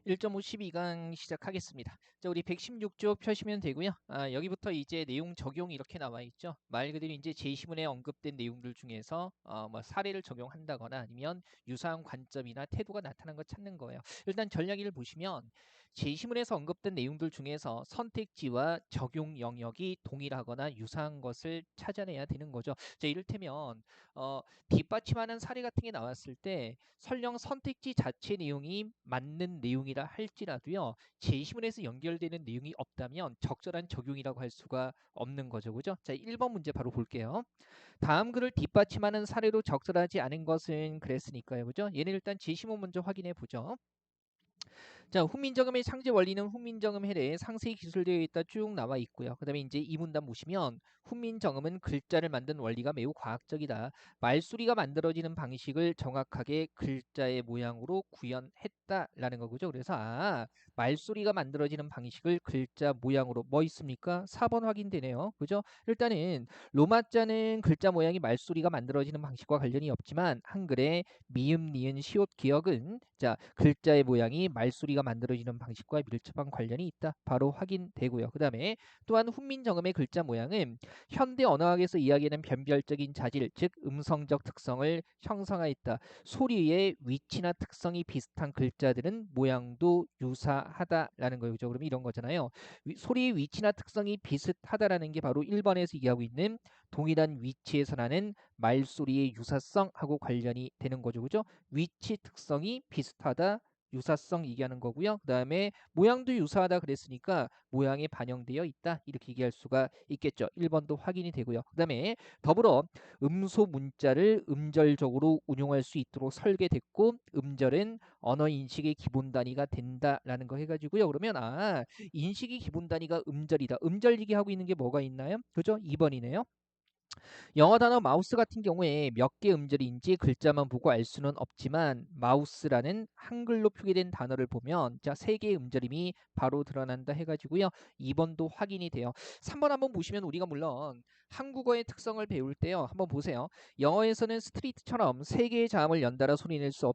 1.5 12강 시작하겠습니다. 자, 우리 116쪽 펴시면 되고요. 여기부터 이제 내용 적용이 이렇게 나와 있죠. 말 그대로 이제 제시문에 언급된 내용들 중에서 뭐 사례를 적용한다거나 아니면 유사한 관점이나 태도가 나타난 걸 찾는 거예요. 일단 전략을 보시면 제시문에서 언급된 내용들 중에서 선택지와 적용 영역이 동일하거나 유사한 것을 찾아내야 되는 거죠. 자, 이를테면 뒷받침하는 사례 같은 게 나왔을 때 설령 선택지 자체 내용이 맞는 내용이라 할지라도요, 제시문에서 연결되는 내용이 없다면 적절한 적용이라고 할 수가 없는 거죠. 그죠? 자, 1번 문제 바로 볼게요. 다음 글을 뒷받침하는 사례로 적절하지 않은 것은 그랬으니까요. 그죠? 얘는 일단 제시문 먼저 확인해 보죠. 자, 훈민정음의 창제 원리는 훈민정음 해례에 상세히 기술되어 있다 쭉 나와 있고요. 그 다음에 이제 이 문단 보시면 훈민정음은 글자를 만든 원리가 매우 과학적이다. 말소리가 만들어지는 방식을 정확하게 글자의 모양으로 구현했다라는 거죠. 그래서 말소리가 만들어지는 방식을 글자 모양으로 뭐 있습니까? 4번 확인되네요. 그죠? 일단은 로마자는 글자 모양이 말소리가 만들어지는 방식과 관련이 없지만 한글의 미음, 니은, 시옷, 기역은 자 글자의 모양이 말소리가 만들어지는 방식과 밀접한 관련이 있다. 바로 확인되고요. 그 다음에 또한 훈민정음의 글자 모양은 현대 언어학에서 이야기하는 변별적인 자질, 즉 음성적 특성을 형성하였다. 소리의 위치나 특성이 비슷한 글자들은 모양도 유사하다라는 거죠. 그러면 이런 거잖아요. 소리의 위치나 특성이 비슷하다라는 게 바로 1번에서 얘기하고 있는 동일한 위치에서 나는 말소리의 유사성하고 관련이 되는 거죠. 그죠? 위치 특성이 비슷하다. 유사성 얘기하는 거고요. 그 다음에 모양도 유사하다 그랬으니까 모양에 반영되어 있다. 이렇게 얘기할 수가 있겠죠. 1번도 확인이 되고요. 그 다음에 더불어 음소 문자를 음절적으로 운용할 수 있도록 설계됐고 음절은 언어 인식의 기본 단위가 된다라는 거 해가지고요. 그러면 인식의 기본 단위가 음절이다. 음절 얘기하고 있는 게 뭐가 있나요? 그죠? 2번이네요. 영어 단어 마우스 같은 경우에 몇 개 음절인지 글자만 보고 알 수는 없지만 마우스라는 한글로 표기된 단어를 보면 자, 3개의 음절임이 바로 드러난다 해가지고요. 2번도 확인이 돼요. 3번 한번 보시면 우리가 물론 한국어의 특성을 배울 때요. 한번 보세요. 영어에서는 스트리트처럼 3개의 자음을 연달아 소리낼 수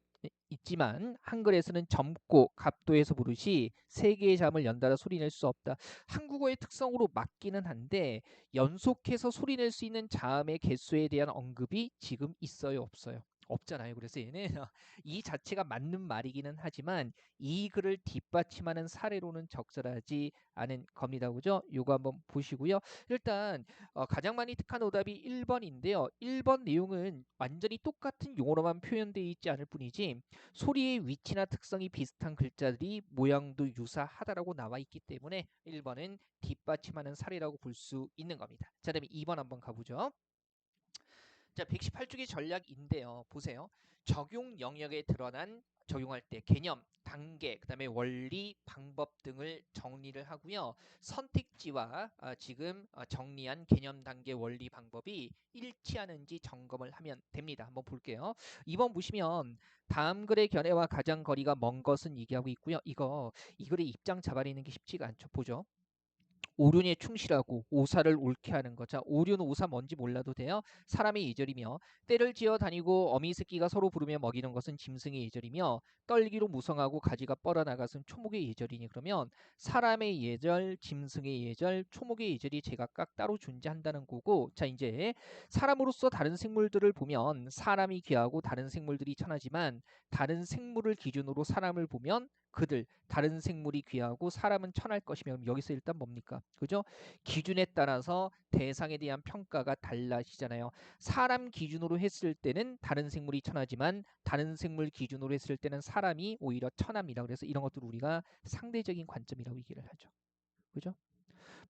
있지만 한글에서는 젊고 갑도에서 부르시 3개의 자음을 연달아 소리낼 수 없다. 한국어의 특성으로 맞기는 한데 연속해서 소리낼 수 있는 자음의 개수에 대한 언급이 지금 있어요, 없어요? 없잖아요. 그래서 얘는 이 자체가 맞는 말이기는 하지만 이 글을 뒷받침하는 사례로는 적절하지 않은 겁니다. 그죠? 요거 한번 보시고요. 일단 가장 많이 택한 오답이 1번인데요. 1번 내용은 완전히 똑같은 용어로만 표현되어 있지 않을 뿐이지 소리의 위치나 특성이 비슷한 글자들이 모양도 유사하다라고 나와 있기 때문에 1번은 뒷받침하는 사례라고 볼 수 있는 겁니다. 자, 다음에 2번 한번 가보죠. 자, 118쪽의 전략인데요. 보세요. 적용 영역에 드러난 적용할 때 개념, 단계, 그 다음에 원리, 방법 등을 정리를 하고요. 선택지와 지금 정리한 개념, 단계, 원리, 방법이 일치하는지 점검을 하면 됩니다. 한번 볼게요. 2번 보시면 다음 글의 견해와 가장 거리가 먼 것은 얘기하고 있고요. 이 글의 입장 잡아내는 게 쉽지가 않죠. 보죠. 오륜에 충실하고 오사를 옳게 하는 거. 자, 오륜 오사 뭔지 몰라도 돼요. 사람의 예절이며 떼를 지어 다니고 어미 새끼가 서로 부르며 먹이는 것은 짐승의 예절이며 떨기로 무성하고 가지가 뻗어나가선 초목의 예절이니 그러면 사람의 예절, 짐승의 예절, 초목의 예절이 제각각 따로 존재한다는 거고 자 이제 사람으로서 다른 생물들을 보면 사람이 귀하고 다른 생물들이 천하지만 다른 생물을 기준으로 사람을 보면 그들 다른 생물이 귀하고 사람은 천할 것이며 여기서 일단 뭡니까? 그죠? 기준에 따라서 대상에 대한 평가가 달라지잖아요. 사람 기준으로 했을 때는 다른 생물이 천하지만 다른 생물 기준으로 했을 때는 사람이 오히려 천합니다. 그래서 이런 것들을 우리가 상대적인 관점이라고 얘기를 하죠. 그죠?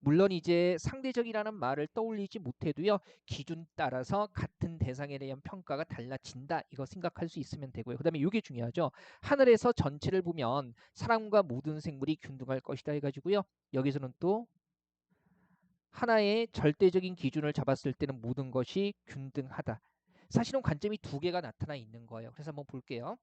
물론 이제 상대적이라는 말을 떠올리지 못해도요. 기준 따라서 같은 대상에 대한 평가가 달라진다. 이거 생각할 수 있으면 되고요. 그 다음에 이게 중요하죠. 하늘에서 전체를 보면 사람과 모든 생물이 균등할 것이다 해가지고요. 여기서는 또 하나의 절대적인 기준을 잡았을 때는 모든 것이 균등하다. 사실은 관점이 2개가 나타나 있는 거예요. 그래서 한번 볼게요.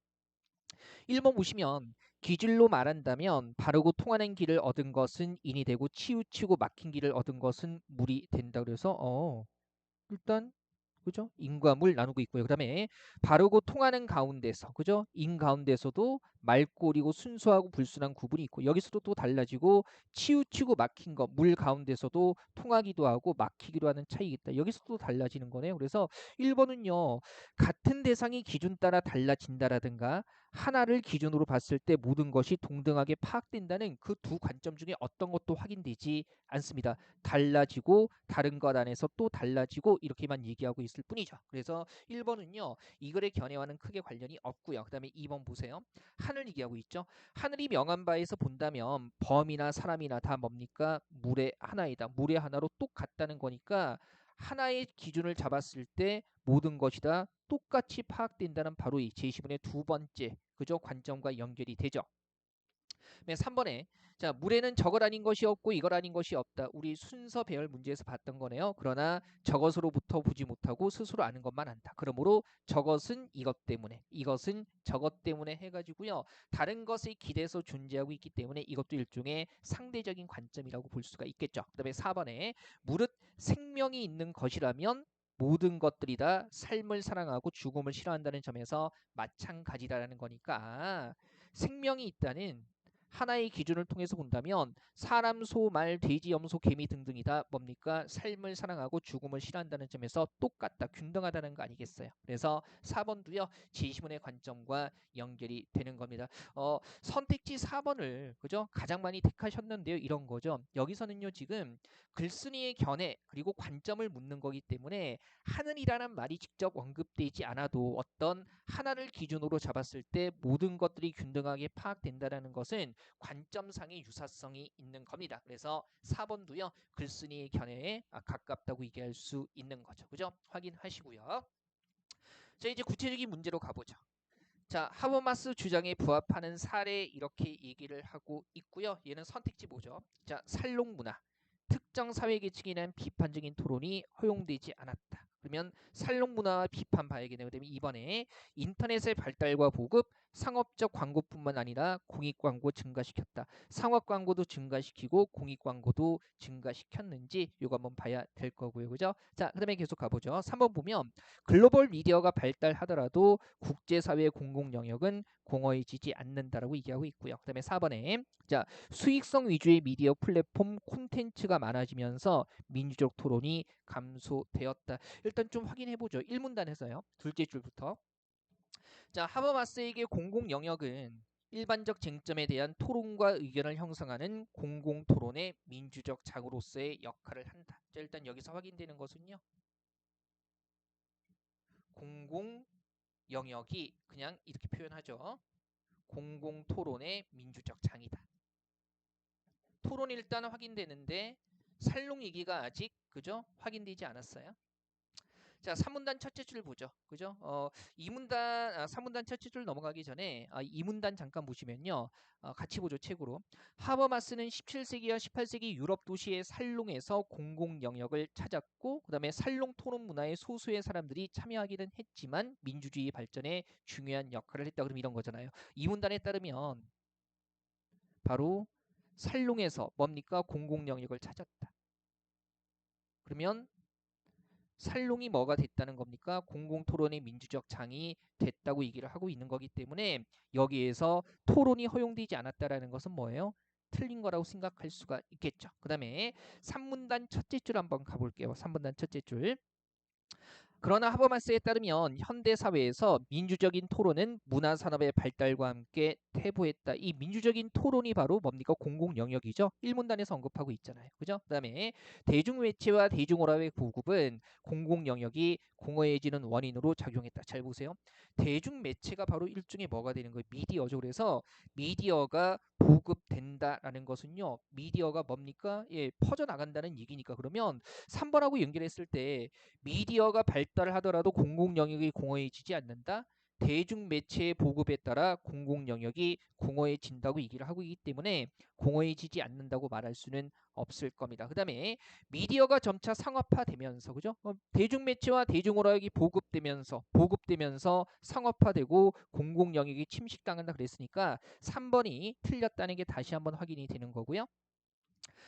1번 보시면 기질로 말한다면 바르고 통하는 길을 얻은 것은 인이 되고 치우치고 막힌 길을 얻은 것은 물이 된다. 그래서 일단 그죠? 인과 물 나누고 있고요. 그다음에 바르고 통하는 가운데서 그죠? 인 가운데서도 맑고 순수하고 불순한 구분이 있고 여기서도 또 달라지고 치우치고 막힌 거 물 가운데서도 통하기도 하고 막히기도 하는 차이가 있다. 여기서도 달라지는 거네요. 그래서 1번은요. 같은 대상이 기준 따라 달라진다라든가 하나를 기준으로 봤을 때 모든 것이 동등하게 파악된다는 그 두 관점 중에 어떤 것도 확인되지 않습니다. 달라지고 다른 것 안에서 또 달라지고 이렇게만 얘기하고 있을 뿐이죠. 그래서 1번은요. 이 글의 견해와는 크게 관련이 없고요. 그 다음에 2번 보세요. 하늘 얘기하고 있죠. 하늘이 명한 바에서 본다면 범이나 사람이나 다 뭡니까? 물의 하나이다. 물의 하나로 똑같다는 거니까 하나의 기준을 잡았을 때 모든 것이 다 똑같이 파악된다는 바로 이 제10문의 두 번째 그죠? 관점과 연결이 되죠. 3번에 자 물에는 저것 아닌 것이 없고 이걸 아닌 것이 없다. 우리 순서 배열 문제에서 봤던 거네요. 그러나 저것으로부터 보지 못하고 스스로 아는 것만 안다. 그러므로 저것은 이것 때문에 이것은 저것 때문에 해가지고요. 다른 것에 기대서 존재하고 있기 때문에 이것도 일종의 상대적인 관점이라고 볼 수가 있겠죠. 그 다음에 4번에 무릇 생명이 있는 것이라면 모든 것들이 다 삶을 사랑하고 죽음을 싫어한다는 점에서 마찬가지라는 거니까 생명이 있다는 하나의 기준을 통해서 본다면 사람, 소, 말, 돼지, 염소, 개미 등등이다 뭡니까? 삶을 사랑하고 죽음을 싫어한다는 점에서 똑같다, 균등하다는 거 아니겠어요? 그래서 4번도요. 지시문의 관점과 연결이 되는 겁니다. 선택지 4번을 그죠? 가장 많이 택하셨는데요. 이런 거죠. 여기서는요. 지금 글쓴이의 견해 그리고 관점을 묻는 거기 때문에 하늘이라는 말이 직접 언급되지 않아도 어떤 하나를 기준으로 잡았을 때 모든 것들이 균등하게 파악된다는 것은 관점상의 유사성이 있는 겁니다. 그래서 4번도요. 글쓴이의 견해에 가깝다고 얘기할 수 있는 거죠. 그죠? 확인하시고요. 자, 이제 구체적인 문제로 가보죠. 자, 하버마스 주장에 부합하는 사례 이렇게 얘기를 하고 있고요. 얘는 선택지 뭐죠? 자, 살롱문화. 특정 사회계층에 대한 비판적인 토론이 허용되지 않았다. 그러면 살롱문화와 비판 봐야겠네요. 그다음에 이번에 인터넷의 발달과 보급, 상업적 광고뿐만 아니라 공익광고 증가시켰다. 상업광고도 증가시키고 공익광고도 증가시켰는지 이거 한번 봐야 될 거고요. 그죠? 자, 그다음에 계속 가보죠. 3번 보면 글로벌 미디어가 발달하더라도 국제사회의 공공 영역은 공허해지지 않는다라고 얘기하고 있고요. 그다음에 4번에 자 수익성 위주의 미디어 플랫폼 콘텐츠가 많아지면서 민주적 토론이 감소되었다. 일단 좀 확인해보죠. 1문단에서요. 둘째 줄부터. 자 하버마스에게 공공 영역은 일반적 쟁점에 대한 토론과 의견을 형성하는 공공 토론의 민주적 장으로서의 역할을 한다. 자, 일단 여기서 확인되는 것은요. 공공 영역이 그냥 이렇게 표현하죠. 공공 토론의 민주적 장이다. 토론이 일단 확인되는데 살롱 얘기가 아직 그죠? 확인되지 않았어요. 자, 3문단 첫째 줄 보죠. 그죠? 3문단 첫째 줄 넘어가기 전에 2문단 잠깐 보시면요. 같이 보죠. 책으로. 하버마스는 17세기와 18세기 유럽 도시의 살롱에서 공공 영역을 찾았고 그다음에 살롱 토론 문화에 소수의 사람들이 참여하기는 했지만 민주주의 발전에 중요한 역할을 했다. 그럼 이런 거잖아요. 2문단에 따르면 바로 살롱에서 뭡니까? 공공 영역을 찾았다. 그러면 살롱이 뭐가 됐다는 겁니까? 공공토론의 민주적 장이 됐다고 얘기를 하고 있는 거기 때문에 여기에서 토론이 허용되지 않았다라는 것은 뭐예요? 틀린 거라고 생각할 수가 있겠죠. 그 다음에 3문단 첫째 줄 한번 가볼게요. 3문단 첫째 줄. 그러나 하버마스에 따르면 현대 사회에서 민주적인 토론은 문화 산업의 발달과 함께 퇴보했다. 이 민주적인 토론이 바로 뭡니까? 공공 영역이죠. 1문단에서 언급하고 있잖아요. 그죠? 그다음에 대중 매체와 대중 오락의 보급은 공공 영역이 공허해지는 원인으로 작용했다. 잘 보세요. 대중 매체가 바로 일종의 뭐가 되는 거예요? 미디어죠. 그래서 미디어가 보급된다라는 것은요. 미디어가 뭡니까? 예, 퍼져 나간다는 얘기니까. 그러면 3번하고 연결했을 때 미디어가 발달을 하더라도 공공 영역이 공허해지지 않는다. 대중 매체의 보급에 따라 공공 영역이 공허해진다고 얘기를 하고 있기 때문에 공허해지지 않는다고 말할 수는 없을 겁니다. 그다음에 미디어가 점차 상업화되면서 그죠? 대중 매체와 대중 오락이 보급되면서 상업화되고 공공 영역이 침식당한다 그랬으니까 3번이 틀렸다는 게 다시 한번 확인이 되는 거고요.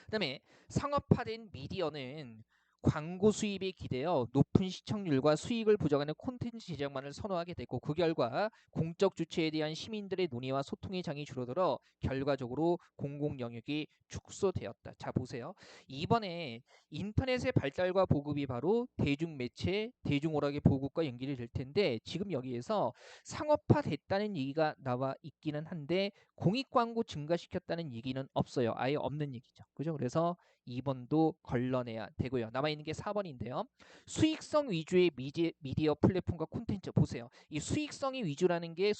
그다음에 상업화된 미디어는 광고 수입에 기대어 높은 시청률과 수익을 부정하는 콘텐츠 제작만을 선호하게 되고 그 결과 공적 주체에 대한 시민들의 논의와 소통의 장이 줄어들어 결과적으로 공공 영역이 축소되었다. 자 보세요. 이번에 인터넷의 발달과 보급이 바로 대중매체, 대중오락의 보급과 연결이 될 텐데 지금 여기에서 상업화됐다는 얘기가 나와 있기는 한데 공익광고 증가시켰다는 얘기는 없어요. 아예 없는 얘기죠. 그죠? 그래서 2번도 걸러내야 되고요. 남아있는 게 4번인데요. 수익성 위주의 미디어 플랫폼과 콘텐츠 보세요. 이 수익성 위주라는 게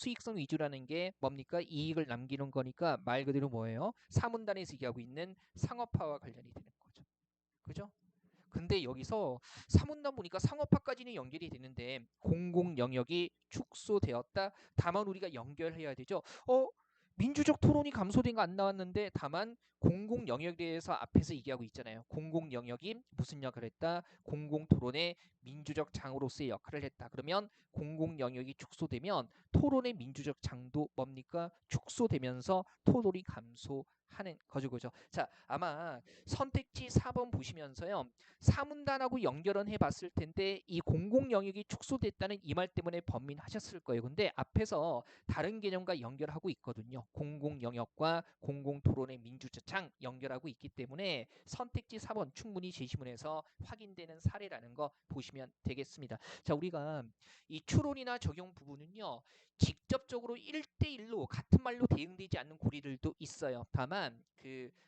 뭡니까? 이익을 남기는 거니까 말 그대로 뭐예요? 사문단에서 얘기하고 있는 상업화와 관련이 되는 거죠. 그죠? 근데 여기서 사문단 보니까 상업화까지는 연결이 되는데 공공 영역이 축소되었다. 다만 우리가 연결해야 되죠. 민주적 토론이 감소된 거 안 나왔는데 다만 공공 영역에 대해서 앞에서 얘기하고 있잖아요. 공공 영역이 무슨 역할을 했다? 공공 토론의 민주적 장으로서의 역할을 했다. 그러면 공공 영역이 축소되면 토론의 민주적 장도 뭡니까? 축소되면서 토론이 감소하는 거죠. 그죠? 자, 아마 선택지 4번 보시면서요. 사문단하고 연결은 해봤을 텐데 이 공공 영역이 축소됐다는 이 말 때문에 번민하셨을 거예요. 근데 앞에서 다른 개념과 연결하고 있거든요. 공공 영역과 공공 토론의 민주주창 연결하고 있기 때문에 선택지 4번 충분히 제시문에서 확인되는 사례라는 거 보시면 되겠습니다. 자, 우리가 이 추론이나 적용 부분은요. 직접적으로 1대1로 같은 말로 대응되지 않는 고리들도 있어요. 다만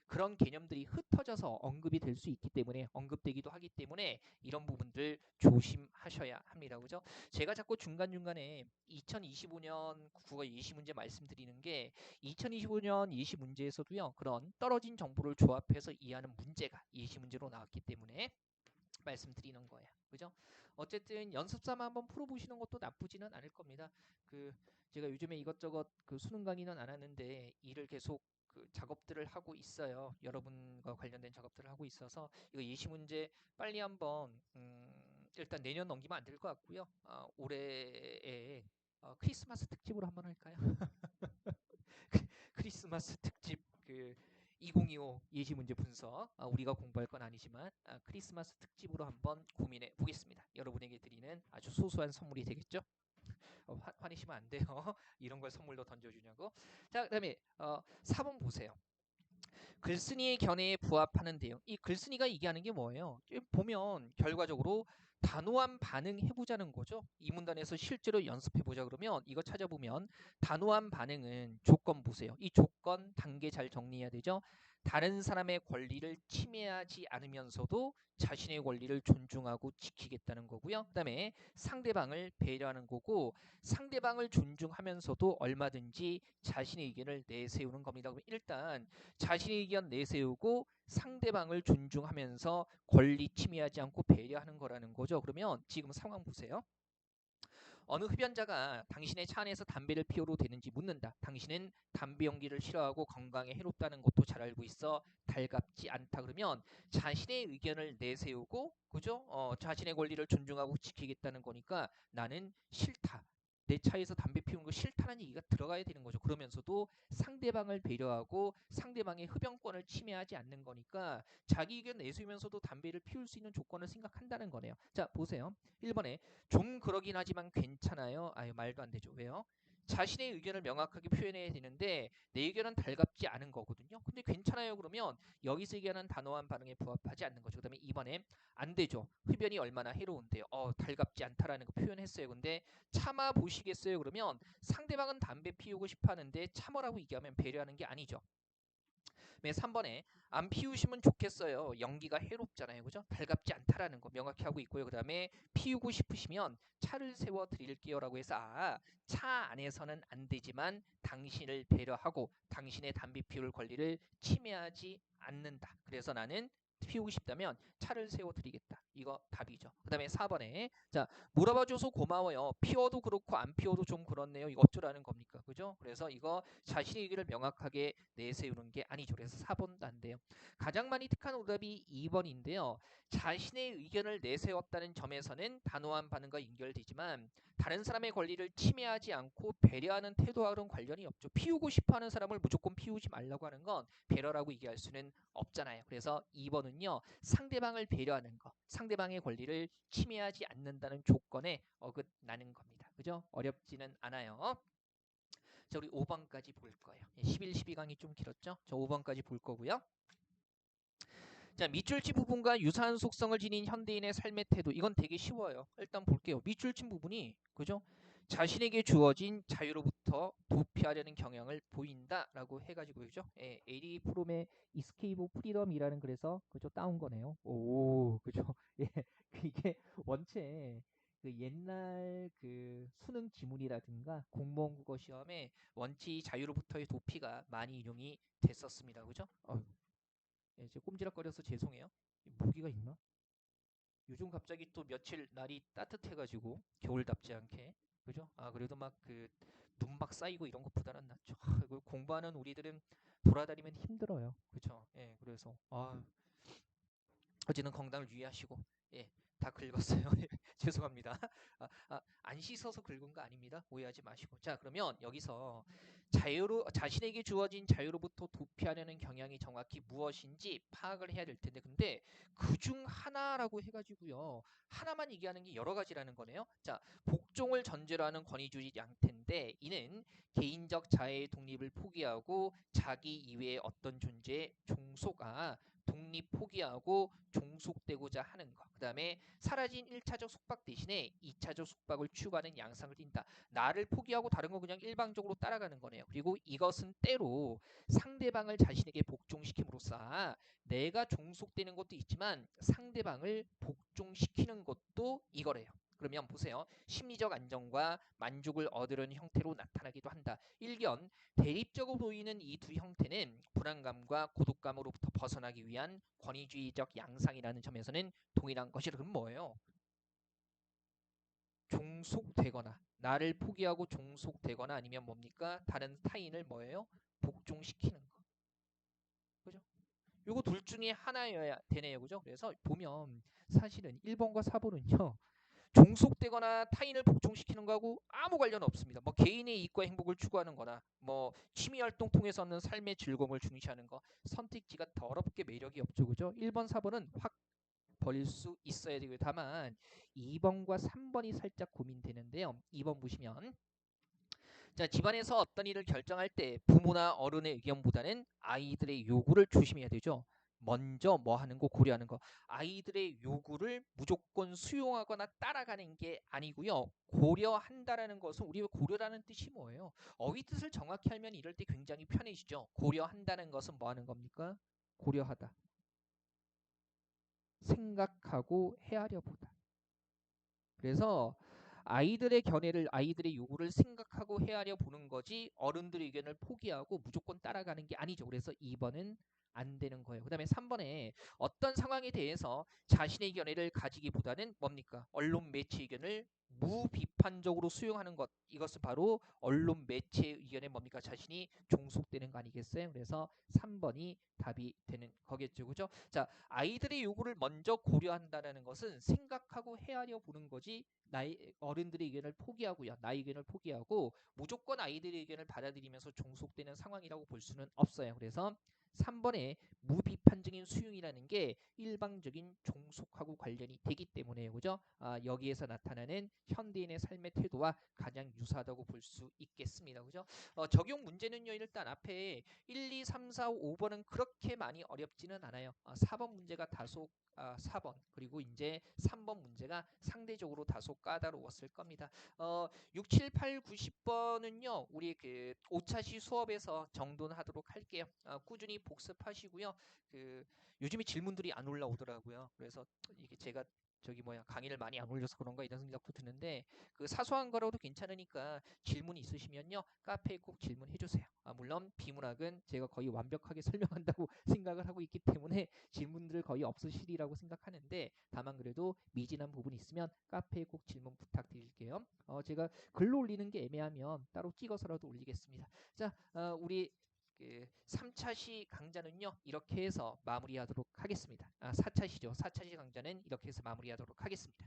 그런 개념들이 흩어져서 언급이 될 수 있기 때문에 언급되기도 하기 때문에 이런 부분들 조심하셔야 합니다. 그죠? 제가 자꾸 중간중간에 2025년 국어 예시 문제 말씀드리는 게 2025년 예시 문제에서도요. 그런 떨어진 정보를 조합해서 이해하는 문제가 예시 문제로 나왔기 때문에 말씀드리는 거예요. 그죠? 어쨌든 연습 삼아 한번 풀어보시는 것도 나쁘지는 않을 겁니다. 제가 요즘에 이것저것 수능 강의는 안 하는데 일을 계속 작업들을 하고 있어요. 여러분과 관련된 작업들을 하고 있어서 이거 예시 문제 빨리 한번 일단 내년 넘기면 안 될 것 같고요. 올해에 크리스마스 특집으로 한번 할까요? 크리스마스 특집 2025 예시 문제 분석 우리가 공부할 건 아니지만 크리스마스 특집으로 한번 고민해 보겠습니다. 여러분에게 드리는 아주 소소한 선물이 되겠죠? 화내시면 안 돼요. 이런 걸 선물로 던져주냐고. 자, 그다음에 4번 보세요. 글쓴이의 견해에 부합하는 내용. 이 글쓴이가 얘기하는 게 뭐예요? 보면 결과적으로 단호한 반응 해보자는 거죠. 이 문단에서 실제로 연습해보자 그러면 이거 찾아보면 단호한 반응은 조건 보세요. 이 조건 단계 잘 정리해야 되죠. 다른 사람의 권리를 침해하지 않으면서도 자신의 권리를 존중하고 지키겠다는 거고요. 그 다음에 상대방을 배려하는 거고 상대방을 존중하면서도 얼마든지 자신의 의견을 내세우는 겁니다. 그럼 일단 자신의 의견 내세우고 상대방을 존중하면서 권리 침해하지 않고 배려하는 거라는 거죠. 그러면 지금 상황 보세요. 어느 흡연자가 당신의 차 안에서 담배를 피워도 되는지 묻는다. 당신은 담배 연기를 싫어하고 건강에 해롭다는 것도 잘 알고 있어 달갑지 않다. 그러면 자신의 의견을 내세우고 그죠? 자신의 권리를 존중하고 지키겠다는 거니까 나는 싫다. 내 차에서 담배 피우는 거 싫다는 얘기가 들어가야 되는 거죠. 그러면서도 상대방을 배려하고 상대방의 흡연권을 침해하지 않는 거니까 자기 의견 내세우면서도 담배를 피울 수 있는 조건을 생각한다는 거네요. 자, 보세요. 1번에 좀 그러긴 하지만 괜찮아요. 아유, 말도 안 되죠. 왜요? 자신의 의견을 명확하게 표현해야 되는데 내 의견은 달갑지 않은 거거든요. 근데 괜찮아요 그러면 여기서 얘기하는 단호한 반응에 부합하지 않는 거죠. 그 다음에 2번에 안 되죠. 흡연이 얼마나 해로운데요. 달갑지 않다라는 거 표현했어요. 근데 참아 보시겠어요 그러면 상대방은 담배 피우고 싶어 하는데 참으라고 얘기하면 배려하는 게 아니죠. 3번에 안 피우시면 좋겠어요. 연기가 해롭잖아요. 그죠? 달갑지 않다라는 거 명확히 하고 있고요. 그 다음에 피우고 싶으시면 차를 세워 드릴게요 라고 해서 차 안에서는 안 되지만 당신을 배려하고 당신의 담배 피울 권리를 침해하지 않는다. 그래서 나는 피우고 싶다면 차를 세워 드리겠다. 이거 답이죠. 그 다음에 4번에 자 물어봐줘서 고마워요. 피워도 그렇고 안 피워도 좀 그렇네요. 이거 어쩌라는 겁니까? 그죠? 그래서 이거 자신의 의견을 명확하게 내세우는 게 아니죠. 그래서 4번도 안 돼요. 가장 많이 택한 오답이 2번인데요. 자신의 의견을 내세웠다는 점에서는 단호한 반응과 연결되지만 다른 사람의 권리를 침해하지 않고 배려하는 태도와는 관련이 없죠. 피우고 싶어하는 사람을 무조건 피우지 말라고 하는 건 배려라고 얘기할 수는 없잖아요. 그래서 2번은요. 상대방을 배려하는 거, 상대방의 권리를 침해하지 않는다는 조건에 어긋나는 겁니다. 그죠? 어렵지는 않아요. 자, 우리 5번까지 볼 거예요. 11, 12강이 좀 길었죠? 저 5번까지 볼 거고요. 자, 밑줄친 부분과 유사한 속성을 지닌 현대인의 삶의 태도. 이건 되게 쉬워요. 일단 볼게요. 밑줄친 부분이 그죠? 자신에게 주어진 자유로부터 도피하려는 경향을 보인다라고 해가지고 그죠? 예, 에리 프롬의 Escape of Freedom이라는 그래서 그죠? 따온 거네요. 오, 그죠? 예, 이게 원체 그 옛날 그 수능 지문이라든가 공무원 국어 시험에 원치 자유로부터의 도피가 많이 인용이 됐었습니다. 그죠? 예, 제가 꼼지락거려서 죄송해요. 모기가 있나? 요즘 갑자기 또 며칠 날이 따뜻해가지고 겨울답지 않게 그죠? 아 그래도 막 그 눈 막 쌓이고 이런 것보다는 낫죠. 이거 공부하는 우리들은 돌아다니면 힘들어요. 그죠? 예, 그래서 어쨌든 건강을 유의하시고 예, 다 긁었어요. 죄송합니다. 안 씻어서 긁은 거 아닙니다. 오해하지 마시고. 자, 그러면 여기서 자신에게 주어진 자유로부터 도피하려는 경향이 정확히 무엇인지 파악을 해야 될 텐데, 근데 그중 하나라고 해가지고요. 하나만 얘기하는 게 여러 가지라는 거네요. 자, 복종을 전제로 하는 권위주의 양태인데, 이는 개인적 자해의 독립을 포기하고 자기 이외의 어떤 존재의 독립 포기하고 종속되고자 하는 것. 그 다음에 사라진 1차적 속박 대신에 2차적 속박을 추구하는 양상을 띈다. 나를 포기하고 다른 거 그냥 일방적으로 따라가는 거네요. 그리고 이것은 때로 상대방을 자신에게 복종시킴으로써 내가 종속되는 것도 있지만 상대방을 복종시키는 것도 이거래요. 그러면 보세요. 심리적 안정과 만족을 얻으려는 형태로 나타나기도 한다. 일견 대립적으로 보이는 이 두 형태는 불안감과 고독감으로부터 벗어나기 위한 권위주의적 양상이라는 점에서는 동일한 것이라. 그럼 뭐예요? 종속되거나 나를 포기하고 종속되거나 아니면 뭡니까? 다른 타인을 뭐예요? 복종시키는 거. 그죠? 요거 둘 중에 하나여야 되네요. 그죠? 그래서 보면 사실은 1번과 4번은요. 종속되거나 타인을 복종시키는 거하고 아무 관련 없습니다. 뭐 개인의 이익과 행복을 추구하는 거나 뭐 취미 활동 통해서 얻는 삶의 즐거움을 중시하는 거 선택지가 더럽게 매력이 없죠. 그죠? 1번, 4번은 확 버릴 수 있어야 되고요. 다만 2번과 3번이 살짝 고민되는데요. 2번 보시면 자, 집안에서 어떤 일을 결정할 때 부모나 어른의 의견보다는 아이들의 요구를 조심해야 되죠. 먼저 뭐 하는 거 고려하는 거. 아이들의 요구를 무조건 수용하거나 따라가는 게 아니고요. 고려한다라는 것은 우리가 고려라는 뜻이 뭐예요? 어휘 뜻을 정확히 알면 이럴 때 굉장히 편해지죠. 고려한다는 것은 뭐 하는 겁니까? 고려하다. 생각하고 헤아려 보다. 그래서 아이들의 견해를 아이들의 요구를 생각하고 헤아려 보는 거지 어른들의 의견을 포기하고 무조건 따라가는 게 아니죠. 그래서 2번은 안 되는 거예요. 그 다음에 3번에 어떤 상황에 대해서 자신의 견해를 가지기보다는 뭡니까? 언론 매체 의견을 무비판적으로 수용하는 것. 이것은 바로 언론 매체 의견에 뭡니까? 자신이 종속되는 거 아니겠어요? 그래서 3번이 답이 되는 거겠죠. 그죠? 자, 아이들의 요구를 먼저 고려한다는 것은 생각하고 헤아려 보는 거지 나이 어른들의 의견을 포기하고요. 나의 의견을 포기하고 무조건 아이들의 의견을 받아들이면서 종속되는 상황이라고 볼 수는 없어요. 그래서 3번에 무비판적인 수용이라는 게 일방적인 종속하고 관련이 되기 때문에요. 그죠? 여기에서 나타나는 현대인의 삶의 태도와 가장 유사하다고 볼 수 있겠습니다. 그죠? 적용 문제는요. 일단 앞에 1, 2, 3, 4, 5번은 그렇게 많이 어렵지는 않아요. 4번 문제가 다소 4번 그리고 이제 3번 문제가 상대적으로 다소 까다로웠을 겁니다. 6, 7, 8, 9, 10번은요. 우리 그 5차시 수업에서 정돈하도록 할게요. 꾸준히 복습하시고요. 그 요즘에 질문들이 안 올라오더라고요. 그래서 이게 제가 강의를 많이 안 올려서 그런가 이런 생각도 드는데 그 사소한 거라도 괜찮으니까 질문 있으시면요 카페에 꼭 질문해 주세요. 물론 비문학은 제가 거의 완벽하게 설명한다고 생각을 하고 있기 때문에 질문들을 거의 없으시리라고 생각하는데 다만 그래도 미진한 부분이 있으면 카페에 꼭 질문 부탁드릴게요. 제가 글로 올리는 게 애매하면 따로 찍어서라도 올리겠습니다. 자, 우리 3차 시 강좌는요 이렇게 해서 마무리하도록 하겠습니다. 4차 시죠. 4차 시 강좌는 이렇게 해서 마무리하도록 하겠습니다.